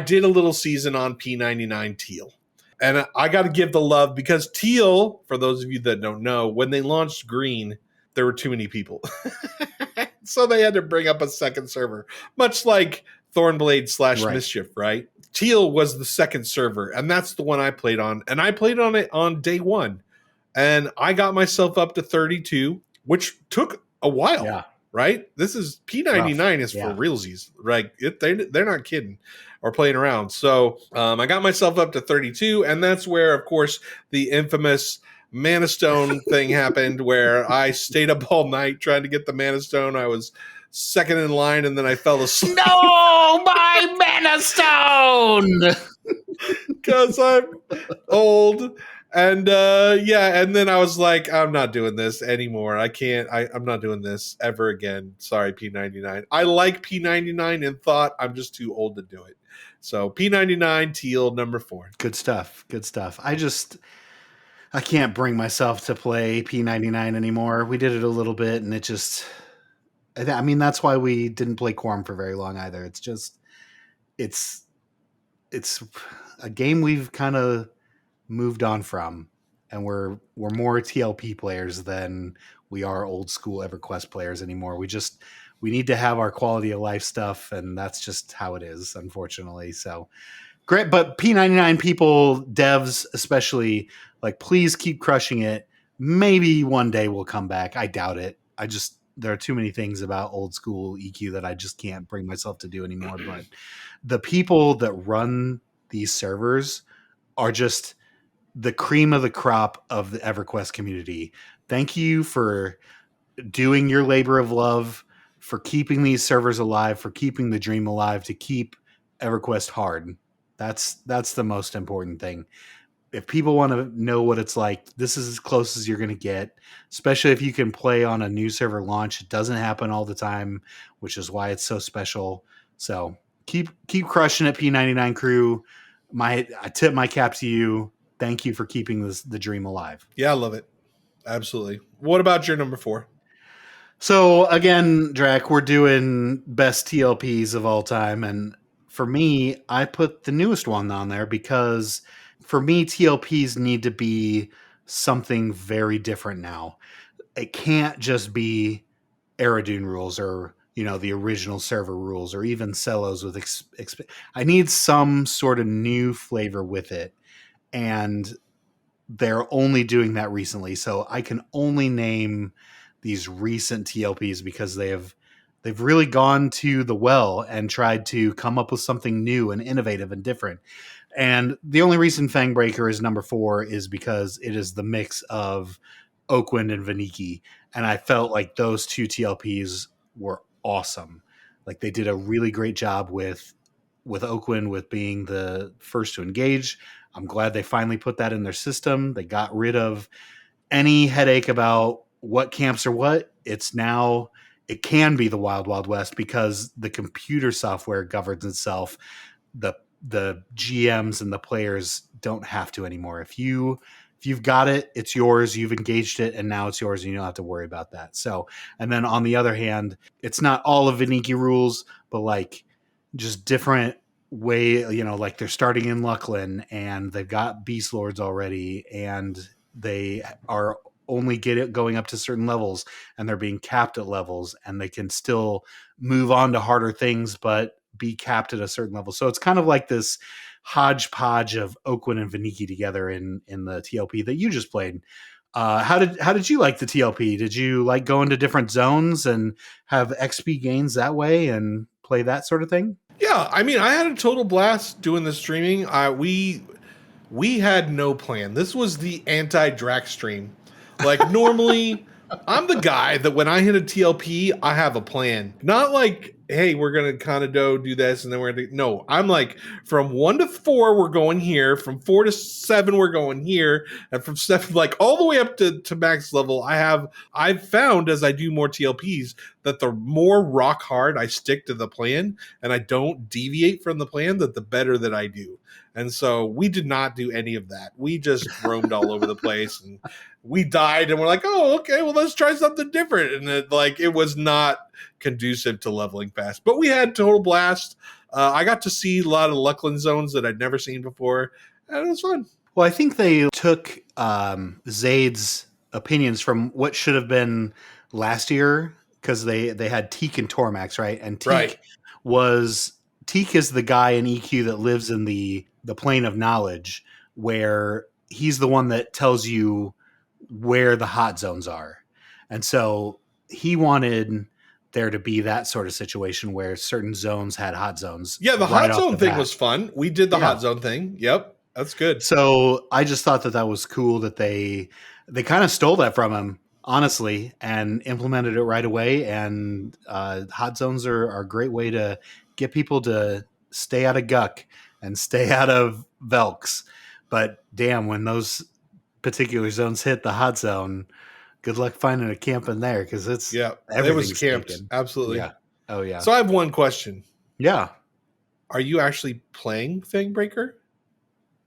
did a little season on P99 Teal. And I got to give the love because Teal, for those of you that don't know, when they launched Green, there were too many people. So they had to bring up a second server, much like Thornblade / Mischief, right? Teal was the second server, and that's the one I played on. And I played on it on day 1. And I got myself up to 32, which took a while. Yeah. Right? This is P99 is for realsies. Right? They're not kidding or playing around. So I got myself up to 32, and that's where, of course, the infamous Mana Stone thing happened, where I stayed up all night trying to get the Mana Stone. I was second in line, and then I fell asleep. No, my Mana Stone! Because I'm old. And and then I was like, I'm not doing this anymore. I'm not doing this ever again. Sorry, P99. I like P99 and thought I'm just too old to do it. So P99 Teal number 4. Good stuff. Good stuff. I can't bring myself to play P99 anymore. We did it a little bit, and it just, I mean, that's why we didn't play Quorum for very long either. It's just, it's a game we've kind of moved on from, and we're more TLP players than we are old school EverQuest players anymore. We need to have our quality of life stuff, and that's just how it is, unfortunately. So great, but P99 people, devs especially, like, please keep crushing it. Maybe one day we'll come back. I doubt it. There are too many things about old school EQ that I just can't bring myself to do anymore. But the people that run these servers are just the cream of the crop of the EverQuest community. Thank you for doing your labor of love, for keeping these servers alive, for keeping the dream alive, to keep EverQuest hard. That's the most important thing. If people want to know what it's like, this is as close as you're going to get, especially if you can play on a new server launch. It doesn't happen all the time, which is why it's so special. So keep crushing it, P99 crew. I tip my cap to you. Thank you for keeping the dream alive. Yeah, I love it. Absolutely. What about your number 4? So again, Drac, we're doing best TLPs of all time. And for me, I put the newest one on there because for me, TLPs need to be something very different now. It can't just be Eridune rules or, the original server rules or even Celos with I need some sort of new flavor with it. And they're only doing that recently. So I can only name these recent TLPs because they've really gone to the well and tried to come up with something new and innovative and different. And the only reason Fangbreaker is number 4 is because it is the mix of Oakwind and Vaniki. And I felt like those two TLPs were awesome. Like they did a really great job with Oakwind with being the first to engage. I'm glad they finally put that in their system. They got rid of any headache about what camps are what. It can be the Wild Wild West because the computer software governs itself. The GMs and the players don't have to anymore. If you've got it, it's yours. You've engaged it, and now it's yours, and you don't have to worry about that. So, and then on the other hand, it's not all of Vaniki rules, but like just different way. Like they're starting in Lucklin, and they've got Beast Lords already, and they are only going up to certain levels, and they're being capped at levels, and they can still move on to harder things, but be capped at a certain level. So it's kind of like this hodgepodge of Oakwind and Vaniki together in the TLP that you just played. How did you like the TLP? Did you like going to different zones and have XP gains that way and play that sort of thing? Yeah, I mean, I had a total blast doing the streaming. We had no plan. This was the anti-Drac stream. Like normally, I'm the guy that when I hit a TLP, I have a plan. Not like, hey, we're gonna kind of do this, and then we're gonna no. I'm like, from 1 to 4, we're going here. From 4 to 7, we're going here, and from 7, like all the way up to max level. I've found as I do more TLPs that the more rock hard I stick to the plan, and I don't deviate from the plan, that the better that I do. And so we did not do any of that. We just roamed all over the place, and we died, and we're like, oh, okay, well, let's try something different. And it was not conducive to leveling fast, but we had total blast. I got to see a lot of Lucklin zones that I'd never seen before, and it was fun. Well, I think they took Zaid's opinions from what should have been last year because they had Teak and Tormax, right? And Teak is the guy in EQ that lives in the plane of knowledge, where he's the one that tells you where the hot zones are. And so he wanted there to be that sort of situation where certain zones had hot zones. Yeah, the hot zone thing was fun. We did the hot zone thing. Yep, that's good. So I just thought that was cool that they kind of stole that from him, honestly, and implemented it right away. And hot zones are a great way to get people to stay out of Guck and stay out of Velks. But damn, when those particular zones hit the hot zone, good luck finding a camp in there because it was camped. Taken. Absolutely. Yeah. Oh yeah. So I have one question. Yeah. Are you actually playing Fangbreaker?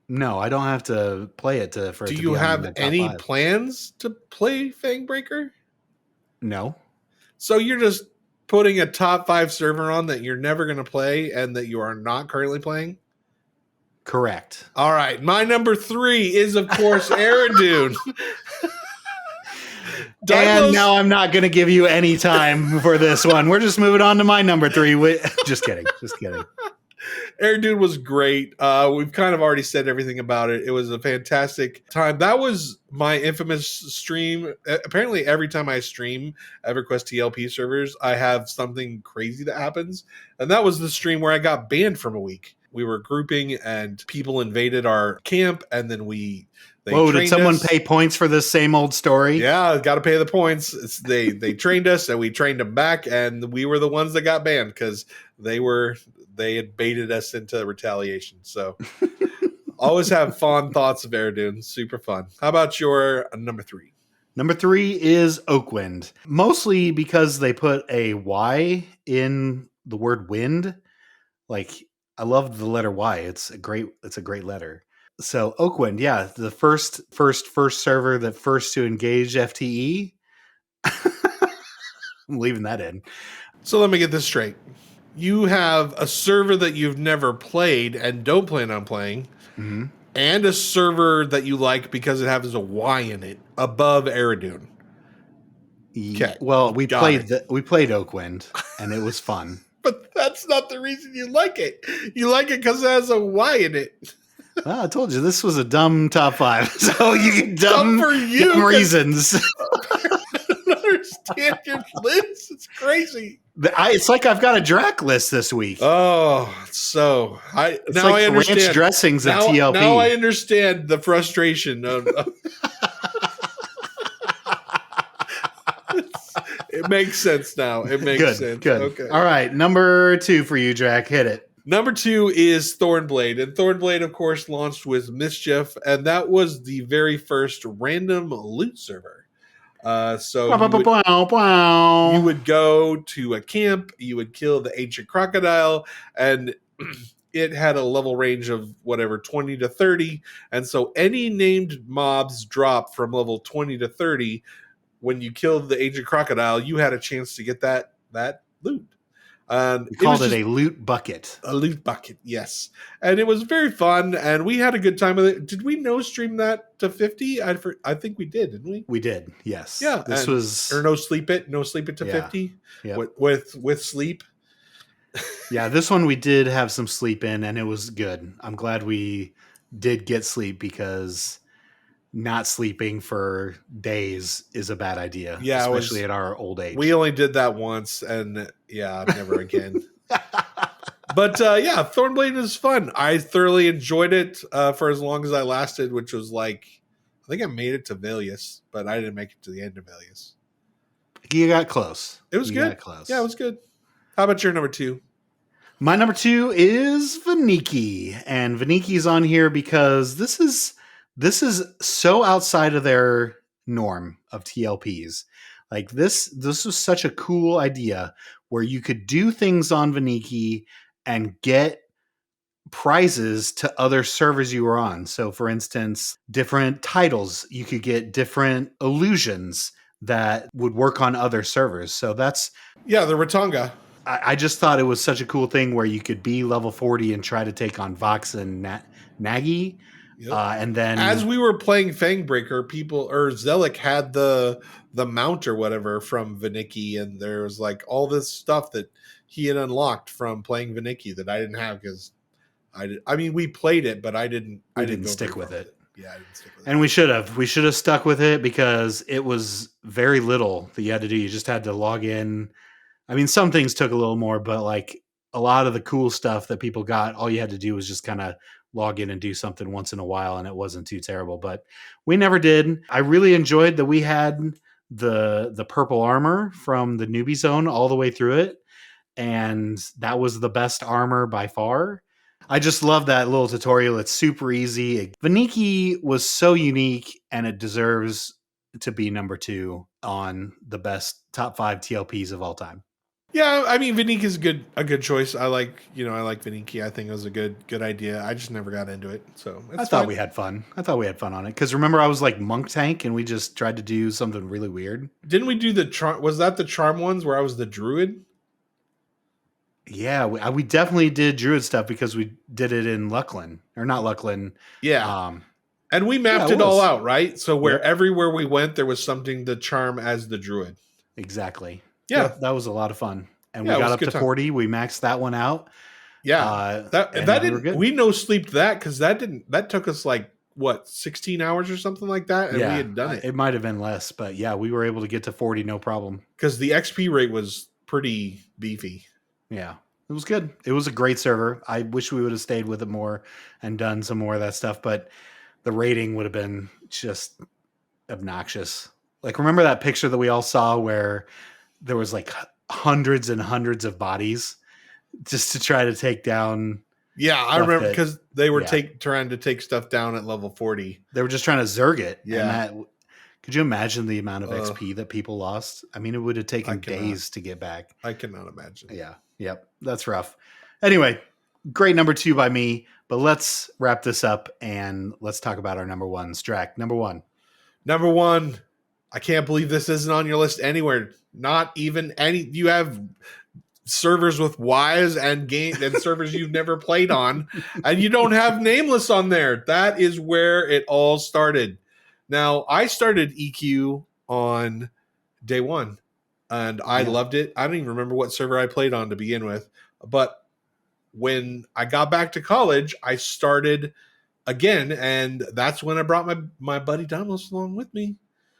No, I don't have to play it for it to be. Do you have any plans to play Fangbreaker? No. So you're just putting a top 5 server on that you're never going to play and that you are not currently playing? correct. All right. My number 3 is, of course, Aradune. And now I'm not going to give you any time for this one. We're just moving on to my number 3. Just kidding. Just kidding. Aradune was great. We've kind of already said everything about it. It was a fantastic time. That was my infamous stream. Apparently, every time I stream EverQuest TLP servers, I have something crazy that happens. And that was the stream where I got banned from a week. We were grouping and people invaded our camp, and then Whoa, did someone pay points for this same old story? Yeah, got to pay the points. They trained us, and we trained them back, and we were the ones that got banned because they had baited us into retaliation. So always have fond thoughts of Aradune. Super fun. How about your number 3? Number 3 is Oakwind. Mostly because they put a Y in the word wind. Like, I love the letter Y. It's a great letter. So Oakwind, yeah, the first server that first to engage FTE. I'm leaving that in. So let me get this straight. You have a server that you've never played and don't plan on playing, and a server that you like because it has a Y in it above Aradune. Okay. Well, we played Oakwind, and it was fun. But that's not the reason you like it. You like it because it has a Y in it. Well, I told you this was a dumb top 5, so you get dumb reasons. I don't understand your list. It's crazy. It's like I've got a Drac list this week. Oh, so I understand ranch dressings of TLP. Now I understand the frustration of It makes sense now. It makes sense. Good. Okay. All right. Number 2 for you, Drac. Hit it. Number 2 is Thornblade. And Thornblade, of course, launched with Mischief. And that was the very first random loot server. So you would go to a camp, you would kill the ancient crocodile, and it had a level range of whatever, 20 to 30. And so any named mobs drop from level 20 to 30. When you killed the ancient crocodile, you had a chance to get that loot. We called it a loot bucket. A loot bucket, yes. And it was very fun, and we had a good time with it. Did we stream that to 50? I think we did, didn't we? We did, yes. Yeah. This was... Or no sleep it to 50? Yep. With sleep? Yeah, this one we did have some sleep in, and it was good. I'm glad we did get sleep because... not sleeping for days is a bad idea. Yeah, especially at our old age. We only did that once, and never again. But Thornblade is fun. I thoroughly enjoyed it for as long as I lasted, which was I think I made it to Valius, but I didn't make it to the end of Valius. You got close. It was good. Close. Yeah, it was good. How about your number 2? My number 2 is Vaniki, and Vaniki's on here because this is so outside of their norm of TLPs. Like this was such a cool idea where you could do things on Vaniki and get prizes to other servers you were on. So for instance, different titles, you could get different illusions that would work on other servers. So that's... yeah, the Ratanga. I just thought it was such a cool thing where you could be level 40 and try to take on Vox and Nagi. Yep. And then as we were playing Fangbreaker, Zelik had the mount or whatever from Vaniki, and there was all this stuff that he had unlocked from playing Vaniki that I didn't have because we played it, but I didn't stick with it. Yeah, I didn't stick with it. And we should have stuck with it because it was very little that you had to do. You just had to log in. I mean, some things took a little more, but a lot of the cool stuff that people got, all you had to do was just kind of log in and do something once in a while, and it wasn't too terrible, but we never did. I really enjoyed that we had the purple armor from the newbie zone all the way through it, and that was the best armor by far. I just love that little tutorial. It's super easy. Vaniki was so unique, and it deserves to be number 2 on the best top 5 TLPs of all time. Yeah, I mean, Vaniki is a good choice. I like Vaniki. I think it was a good idea. I just never got into it, so I thought we had fun. On it because remember I was monk tank and we just tried to do something really weird. Didn't we do was that the charm ones where I was the druid? Yeah, we definitely did druid stuff because we did it in Luckland, or not Luckland. Yeah. Um, And we mapped Yeah, it it all was. out, right? So where Yep. everywhere we went, there was something to charm as the druid. exactly. Yeah. Yep, that was a lot of fun. And we Yeah, it got was a up good to time. 40. We maxed that one out. Yeah. And That we were didn't good. we no sleeped that because that took us like what 16 hours or something like that, and we had done it. It might have been less, but yeah, we were able to get to 40 no problem. Because the XP rate was pretty beefy. Yeah, it was good. It was a great server. I wish we would have stayed with it more and done some more of that stuff, but the rating would have been just obnoxious. Like, remember that picture that we all saw where there was like hundreds and hundreds of bodies just to try to take down. Yeah, I Stuff remember that- because they were yeah. trying to take stuff down at level 40. They were just trying to zerg it. Yeah. And could you imagine the amount of Ugh. XP that people lost? I mean, it would have taken I cannot. days to get back. I cannot imagine. Yeah. Yep. That's rough. Anyway, great number 2 by me, but let's wrap this up and let's talk about our number 1. Strack, number 1. Number 1, I can't believe this isn't on your list anywhere. Not even any. You have servers with Ys and servers you've never played on, and you don't have Nameless on there. That is where it all started. Now, I started EQ on day 1, and I loved it. I don't even remember what server I played on to begin with, but when I got back to college, I started again, and that's when I brought my buddy Damos along with me.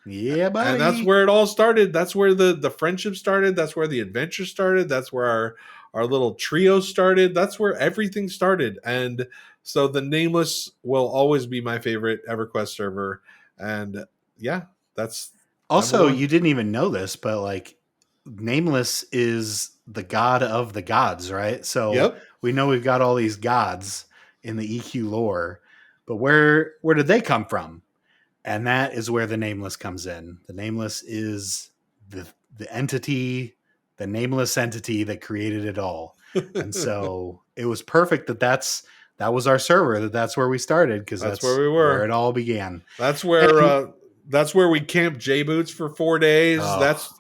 Yeah, buddy. And that's where it all started. That's where the friendship started. That's where the adventure started. That's where our little trio started. That's where everything started. And so the Nameless will always be my favorite EverQuest server. And yeah, that's also, you didn't even know this, but like Nameless is the god of the gods, right? So Yep. we know we've got all these gods in the EQ lore, but where did they come from? And that is where the Nameless comes in. The Nameless is the entity, the nameless entity that created it all. And so it was perfect that was our server, that's where we started, because that's where we were. where it all began. That's where we camped J Boots for 4 days. Oh, that's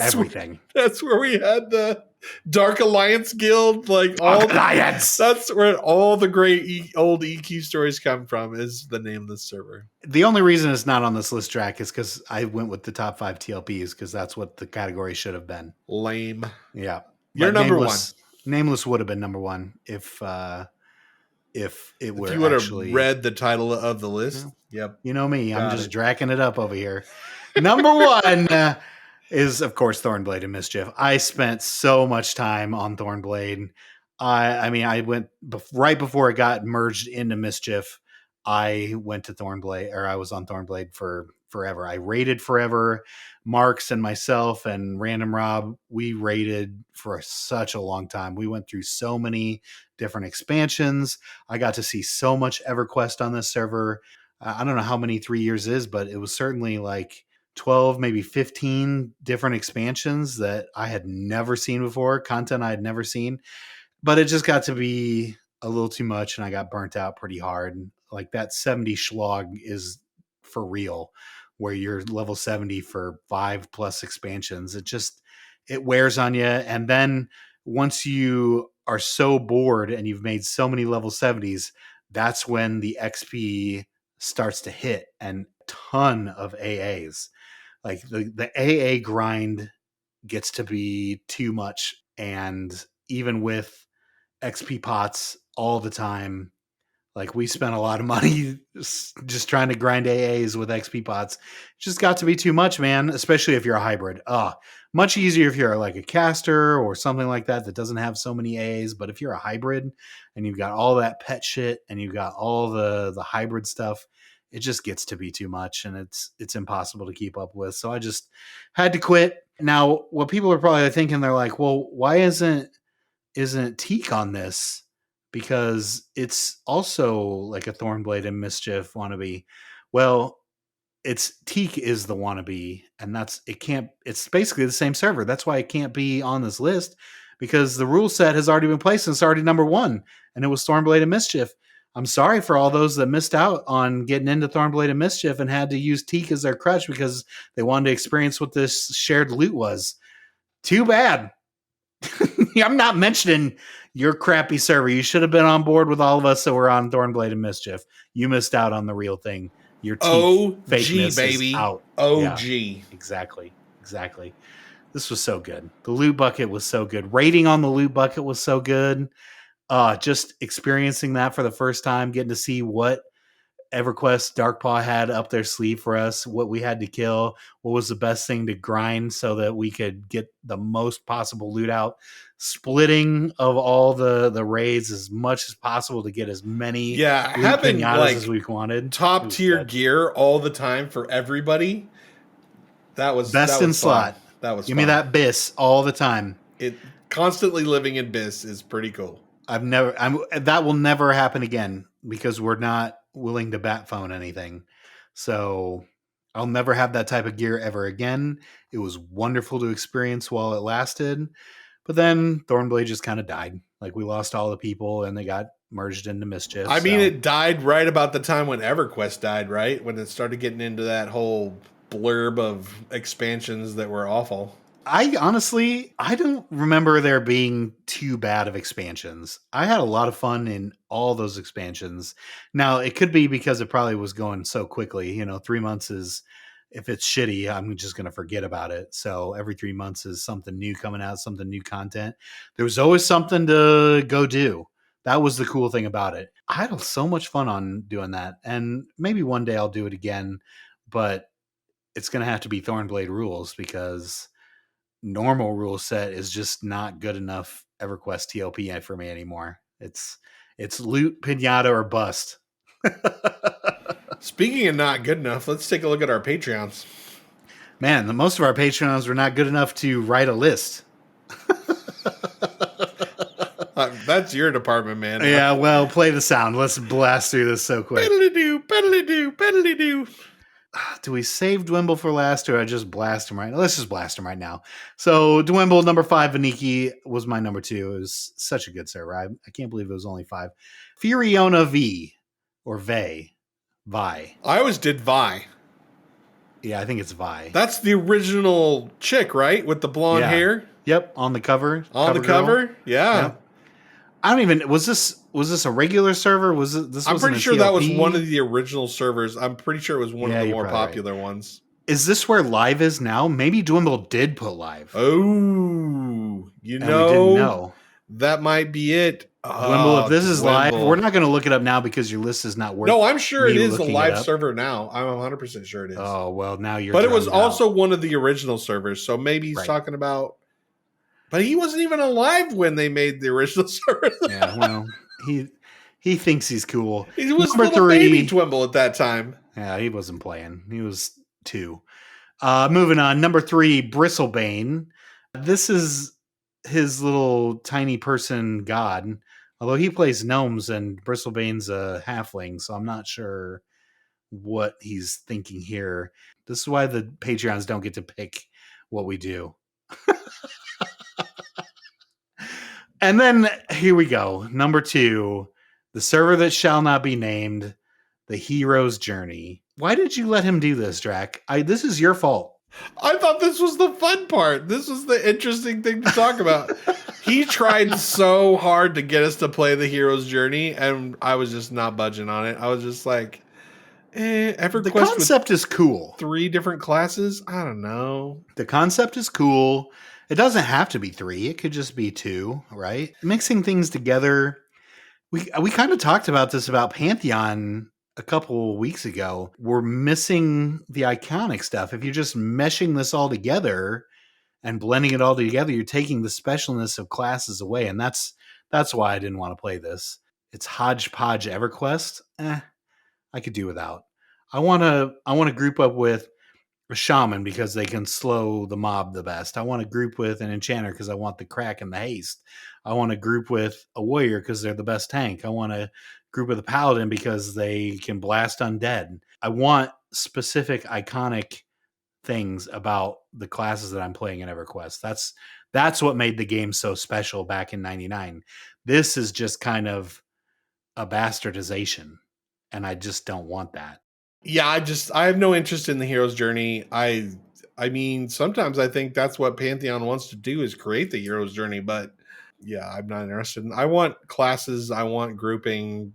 everything. That's where we had the Dark Alliance Guild, like all Alliance. That's where all the great old EQ stories come from. Is the Nameless server. The only reason it's not on this list track is because I went with the top 5 TLPs because that's what the category should have been. Lame. Yeah, You're but number 1. Nameless would have been number 1 if it were. If you would actually have read the title of the list. Yep. You know me, I'm Got just it. dragging it up over here. Number 1 is, of course, Thornblade and Mischief. I spent so much time on Thornblade. I mean, I went right before it got merged into Mischief. I went to Thornblade, or I was on Thornblade for forever. I raided forever. Marks and myself and Random Rob, we raided for such a long time. We went through so many different expansions. I got to see so much EverQuest on this server. I don't know how many 3 years is, but it was certainly like 12, maybe 15 different expansions that I had never seen before, content I had never seen. But it just got to be a little too much, and I got burnt out pretty hard. Like that 70 schlog is for real, where you're level 70 for 5+ expansions. It wears on you. And then once you are so bored and you've made so many level 70s, that's when the XP starts to hit, and a ton of AAs. Like the AA grind gets to be too much. And even with XP pots all the time, like we spent a lot of money just trying to grind AAs with XP pots. It just got to be too much, man, especially if you're a hybrid. Much easier if you're like a caster or something like that doesn't have so many AAs. But if you're a hybrid and you've got all that pet shit and you've got all the hybrid stuff, it just gets to be too much, and it's impossible to keep up with. So I just had to quit. Now, what people are probably thinking, they're like, well, why isn't Teak on this? Because it's also like a Thornblade and Mischief wannabe. Well, Teak is the wannabe, and it's basically the same server. That's why it can't be on this list, because the rule set has already been placed and it's already number 1, and it was Thornblade and Mischief. I'm sorry for all those that missed out on getting into Thornblade and Mischief and had to use Teak as their crutch because they wanted to experience what this shared loot was. Too bad. I'm not mentioning your crappy server. You should have been on board with all of us that were on Thornblade and Mischief. You missed out on the real thing. Your teak fakeness baby. is out. OG. Yeah, exactly. This was so good. The loot bucket was so good. Rating on the loot bucket was so good. Just experiencing that for the first time, getting to see what EverQuest Darkpaw had up their sleeve for us, what we had to kill, what was the best thing to grind so that we could get the most possible loot out, splitting of all the raids as much as possible to get as many having pinatas like as we wanted. Top tier gear all the time for everybody. That was best in fun. slot. That was give me that BIS all the time. It constantly living in BIS is pretty cool. That will never happen again because we're not willing to bat phone anything. So I'll never have that type of gear ever again. It was wonderful to experience while it lasted. But then Thornblade just kind of died. Like we lost all the people and they got merged into Mischief. I mean, it died right about the time when EverQuest died, right? When it started getting into that whole blurb of expansions that were awful. I don't remember there being too bad of expansions. I had a lot of fun in all those expansions. Now, it could be because it probably was going so quickly. 3 months is, if it's shitty, I'm just going to forget about it. So every 3 months is something new coming out, something new content. There was always something to go do. That was the cool thing about it. I had so much fun on doing that. And maybe one day I'll do it again, but it's going to have to be Thornblade rules because normal rule set is just not good enough EverQuest TLP for me anymore. It's loot, pinata, or bust. Speaking of not good enough, let's take a look at our Patreons. Man, most of our Patreons were not good enough to write a list. That's your department, man. Yeah, well, play the sound. Let's blast through this so quick. Peddly-doo, peddly-doo, peddly-doo. Do we save Dwimble for last or I just blast him right now? Let's just blast him right now. So Dwimble, number 5, Vaniki was my number 2. It was such a good server. I can't believe it was only 5. Furiona V or Vi. I always did Vi. Yeah, I think it's Vi. That's the original chick, right? With the blonde hair? Yep, on the cover. On the cover? Yeah. Yep. I don't even was this a regular server? Was it this? I'm pretty sure that was one of the original servers. I'm pretty sure it was one of the more popular ones. Is this where live is now? Maybe Dwimble did put live. Oh, we didn't know. That might be it. Dwimble, if this is live, we're not going to look it up now because your list is not worth. No, I'm sure it is a live server now. I'm 100% sure it is. Oh well, now you're. But it was also one of the original servers, so maybe he's talking about. But he wasn't even alive when they made the original server. Yeah, well, he thinks he's cool. He was little baby Dwimble at that time. Yeah, he wasn't playing. He was 2. Moving on, number 3, Bristlebane. This is his little tiny person god. Although he plays gnomes and Bristlebane's a halfling, so I'm not sure what he's thinking here. This is why the Patreons don't get to pick what we do. And then here we go. Number 2, the server that shall not be named, the hero's journey. Why did you let him do this, Drac? This is your fault. I thought this was the fun part. This was the interesting thing to talk about. He tried so hard to get us to play the hero's journey, and I was just not budging on it. I was just like, EverQuest. The concept is cool. 3 different classes? I don't know. The concept is cool. It doesn't have to be 3. It could just be 2, right? Mixing things together. We kind of talked about this about Pantheon a couple weeks ago. We're missing the iconic stuff. If you're just meshing this all together and blending it all together, you're taking the specialness of classes away. And that's why I didn't want to play this. It's hodgepodge EverQuest. I could do without. I want to group up with a shaman because they can slow the mob the best. I want to group with an enchanter because I want the crack and the haste. I want to group with a warrior because they're the best tank. I want to group with a paladin because they can blast undead. I want specific iconic things about the classes that I'm playing in EverQuest. That's what made the game so special back in 99. This is just kind of a bastardization, and I just don't want that. Yeah, I have no interest in the hero's journey. I mean, sometimes I think that's what Pantheon wants to do is create the hero's journey, but Yeah, I'm not interested. I want classes. I want grouping.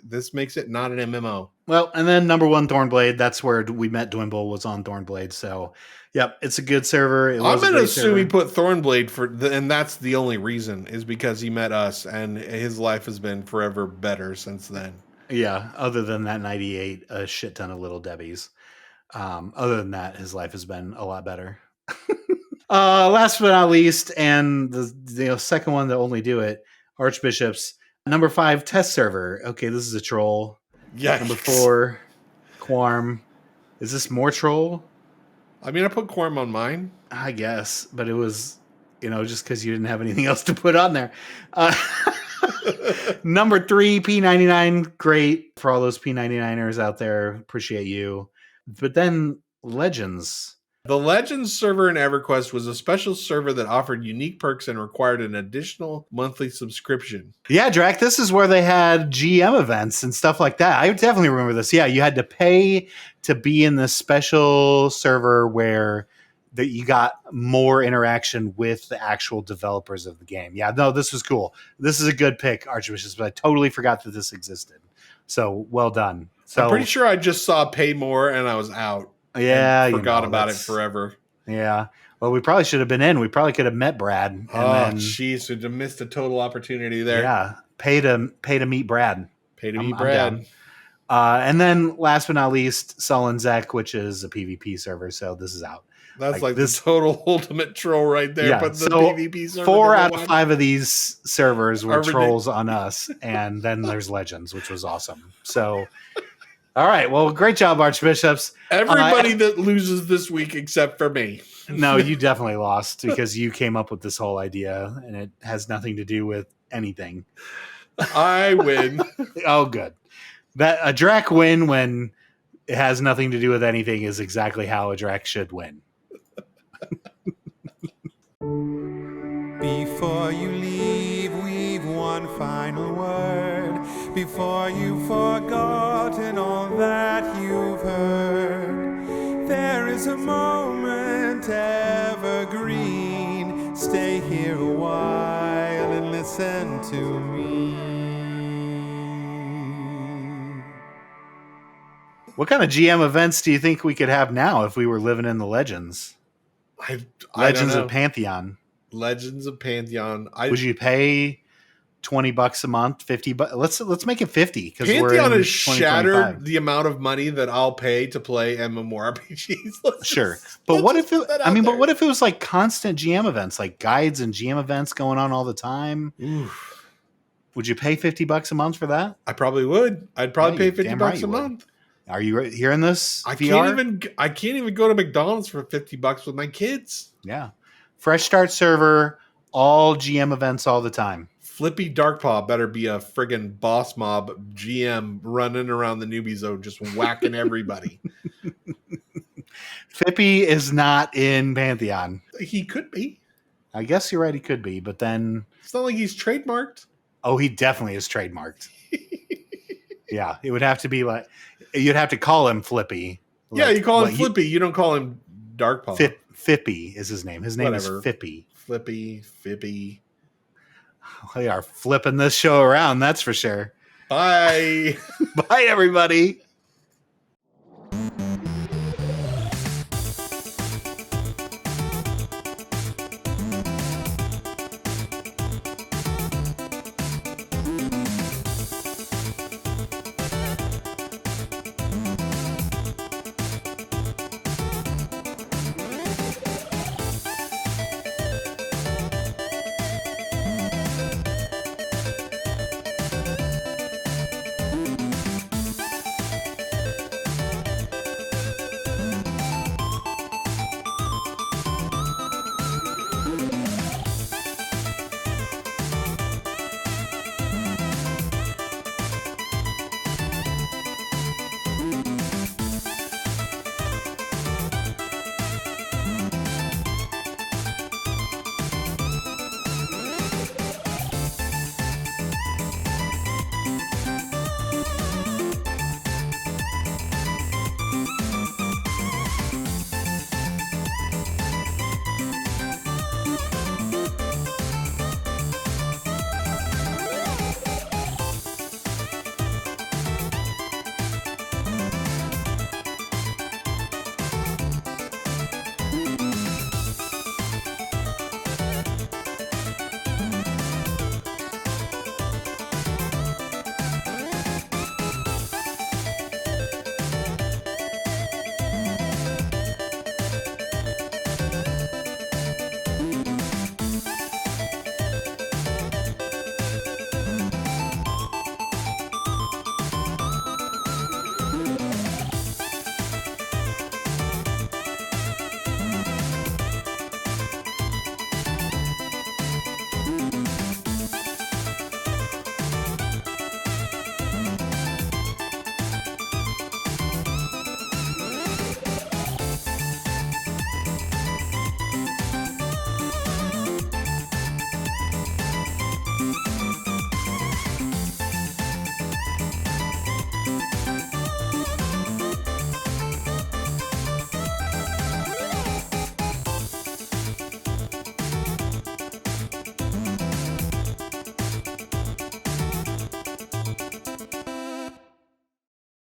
This makes it not an MMO. Well, and then number 1, Thornblade. That's where we met Dwimble, was on Thornblade. So, yep, it's a good server. It I'm was a going to great assume server. he put Thornblade and that's the only reason, is because he met us and his life has been forever better since then. Yeah, other than that 98, a shit ton of Little Debbies. Other than that, his life has been a lot better. Last but not least, and the second one to only do it, Archbishops. Number 5, test server. Okay, this is a troll. Yeah. Number 4, Quarm. Is this more troll? I mean, I put Quorum on mine. I guess, but it was, just because you didn't have anything else to put on there. Number 3, P99. Great for all those P99ers out there. Appreciate you. But then Legends. The Legends server in EverQuest was a special server that offered unique perks and required an additional monthly subscription. Yeah, Drac, this is where they had GM events and stuff like that. I definitely remember this. Yeah, you had to pay to be in this special server where that you got more interaction with the actual developers of the game. Yeah, no, this was cool. This is a good pick, Archbishops, but I totally forgot that this existed. So well done. So I'm pretty sure I just saw pay more and I was out. Yeah, forgot about it forever. Yeah. Well, we probably should have been in. We probably could have met Brad. And jeez, we missed a total opportunity there. Yeah, pay to meet Brad. Pay to meet Brad. And then last but not least, Sullen Zek, which is a PvP server. So this is out. That's like this total ultimate troll right there. Yeah, But the so PvP server. 4 out of 5 of these servers were trolls on us, and then there's Legends, which was awesome. So. All right. Well, great job, Archbishops. Everybody that loses this week except for me. No, you definitely lost because you came up with this whole idea and it has nothing to do with anything. I win. Oh, good. That a Drac win when it has nothing to do with anything is exactly how a Drac should win. Before you leave, we've one final word. Before you've forgotten all that you've heard, there is a moment evergreen. Stay here a while and listen to me. What kind of GM events do you think we could have now if we were living in the Legends? Legends of Pantheon. Legends of Pantheon. Would you pay $20 a month, $50? Let's make it 50 because Pantheon has shattered the amount of money that I'll pay to play MMORPGs. Sure, but what if it? I mean, but what if it was like constant GM events, like guides and GM events going on all the time? Oof. Would you pay $50 a month for that? I probably would. I'd probably pay $50 a month. Are you hearing this? I can't even go to McDonald's for $50 with my kids. Yeah, fresh start server, all GM events all the time. Flippy Darkpaw better be a friggin' boss mob GM running around the newbie zone just whacking everybody. Fippy is not in Pantheon. He could be. I guess you're right, he could be, but then... It's not like he's trademarked. Oh, he definitely is trademarked. Yeah, it would have to be like... You'd have to call him Flippy. Yeah, you call him Flippy. You don't call him Darkpaw. Fippy is his name. His name is Fippy. Fippy. We are flipping this show around, that's for sure. Bye. Bye, everybody.